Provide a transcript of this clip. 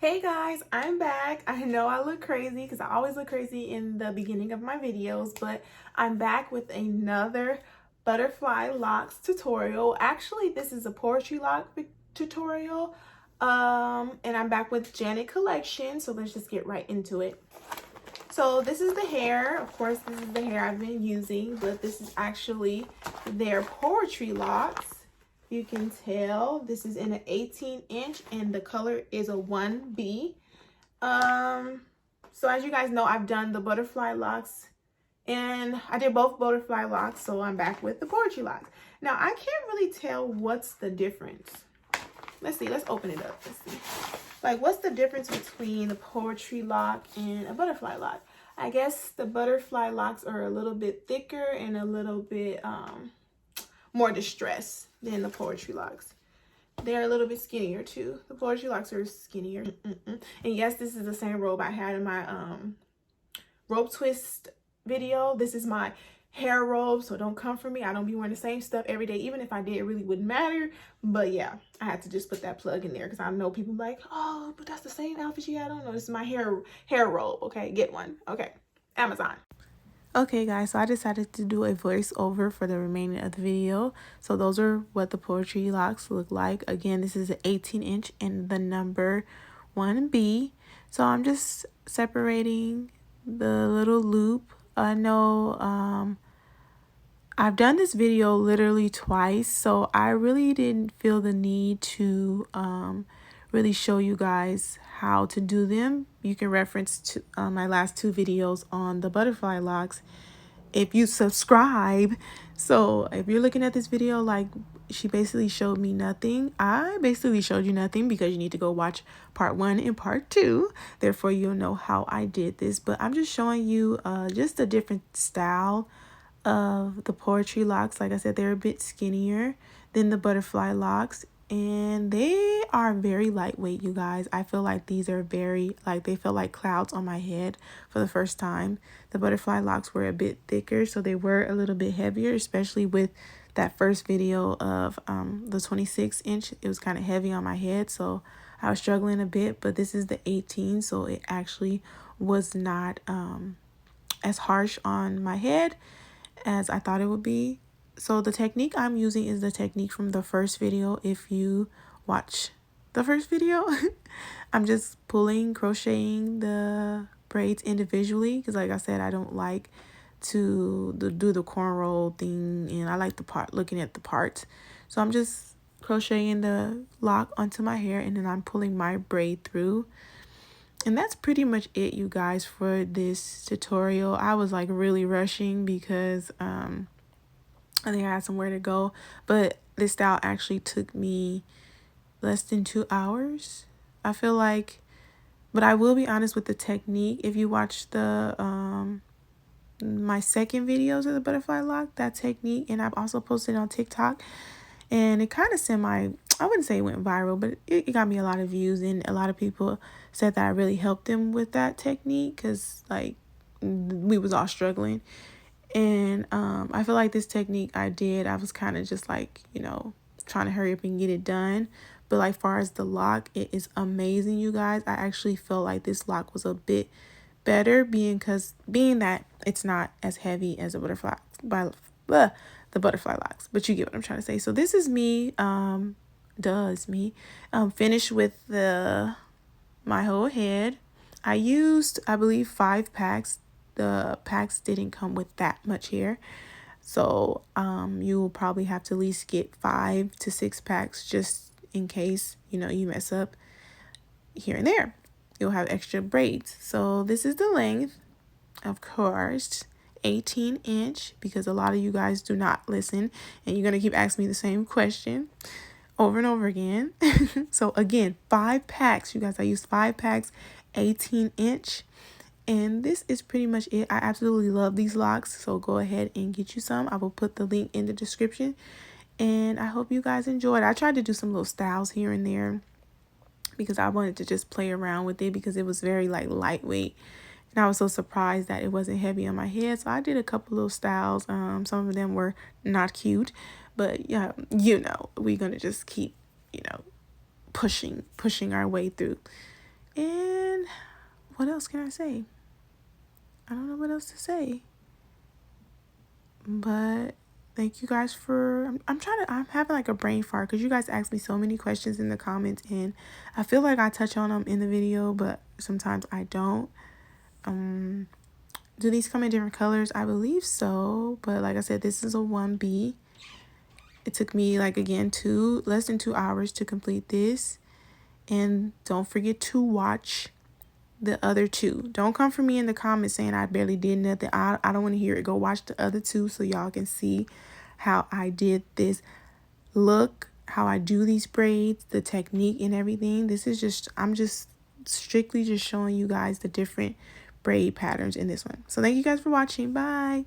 Hey guys, I'm back. I know I look crazy because I always look crazy in the beginning of my videos, but I'm back with another butterfly locks tutorial. Actually, this is a poetry lock tutorial. And I'm back with Janet Collection, so let's just get right into it. So this is the hair. Of course, this is the hair I've been using, but this is actually their poetry locks. You can tell this is in an 18-inch and the color is a 1B. So as you guys know, I've done the butterfly locks and I did both butterfly locks, so I'm back with the poetry locks. Now I can't really tell what's the difference. Let's see, let's open it up. Let's see. Like, what's the difference between a poetry lock and a butterfly lock? I guess the butterfly locks are a little bit thicker and a little bit more distressed than the poetry locks. They're a little bit skinnier too. The poetry locks are skinnier. And yes, this is the same robe I had in my robe twist video. This is my hair robe, so don't come for me. I don't be wearing the same stuff every day. Even if I did, it really wouldn't matter. But yeah, I had to just put that plug in there because I know people like, oh, but that's the same outfit she had on. No, this is my hair robe. Okay, get one. Okay, Amazon. Okay guys, so I decided to do a voiceover for the remaining of the video. So those are what the poetry locks look like. Again, this is an 18-inch and the number 1B. So I'm just separating the little loop. I know I've done this video literally twice, so I really didn't feel the need to really show you guys how to do them. You can reference to my last two videos on the butterfly locks if you subscribe. So if you're looking at this video like she basically showed me nothing, I basically showed you nothing because you need to go watch part 1 and part 2. Therefore, you'll know how I did this. But I'm just showing you just a different style of the poetry locks. Like I said, they're a bit skinnier than the butterfly locks, and they are very lightweight, you guys. I feel like these are very, like, they feel like clouds on my head for the first time. The butterfly locks were a bit thicker, so they were a little bit heavier, especially with that first video of the 26-inch. It was kind of heavy on my head, so I was struggling a bit. But this is the 18, so it actually was not as harsh on my head as I thought it would be. So the technique I'm using is the technique from the first video. If you watch the first video, I'm just crocheting the braids individually because, like I said, I don't like to do the cornrow thing, and I like looking at the parts. So I'm just crocheting the lock onto my hair, and then I'm pulling my braid through. And that's pretty much it, you guys, for this tutorial. I was like really rushing because I think I had somewhere to go, but this style actually took me less than 2 hours, I feel like. But I will be honest with the technique. If you watch the my second videos of the butterfly lock, that technique, and I've also posted it on TikTok, and it kind of I wouldn't say it went viral, but it got me a lot of views, and a lot of people said that I really helped them with that technique because, like, we was all struggling. And I feel like this technique I was kind of just like, you know, trying to hurry up and get it done. But like, far as the lock, it is amazing, you guys. I actually felt like this lock was a bit better being that it's not as heavy as a the butterfly locks. But you get what I'm trying to say. So this is me finished with my whole head. I used, I believe, 5 packs. The packs didn't come with that much hair, so you will probably have to at least get 5 to 6 packs just in case, you know, you mess up here and there. You'll have extra braids. So this is the length, of course, 18-inch, because a lot of you guys do not listen and you're gonna keep asking me the same question over and over again. So again, 5 packs, you guys. I used 5 packs, 18-inch. And this is pretty much it. I absolutely love these locks, so go ahead and get you some. I will put the link in the description, and I hope you guys enjoyed. I tried to do some little styles here and there because I wanted to just play around with it because it was very like lightweight, and I was so surprised that it wasn't heavy on my head. So I did a couple little styles. Some of them were not cute, but yeah, you know, we're gonna just keep, you know, pushing our way through. And what else can I say? I don't know what else to say. But thank you guys for, I'm having like a brain fart because you guys asked me so many questions in the comments, and I feel like I touch on them in the video, but sometimes I don't. Do these come in different colors? I believe so, but like I said, this is a 1B. It took me, like, again, less than 2 hours to complete this. And don't forget to watch the other 2. Don't come for me in the comments saying I barely did nothing. I don't want to hear it. Go watch the other 2 so y'all can see how I did this look, how I do these braids, the technique and everything. This is just, I'm just strictly just showing you guys the different braid patterns in this one. So thank you guys for watching. Bye.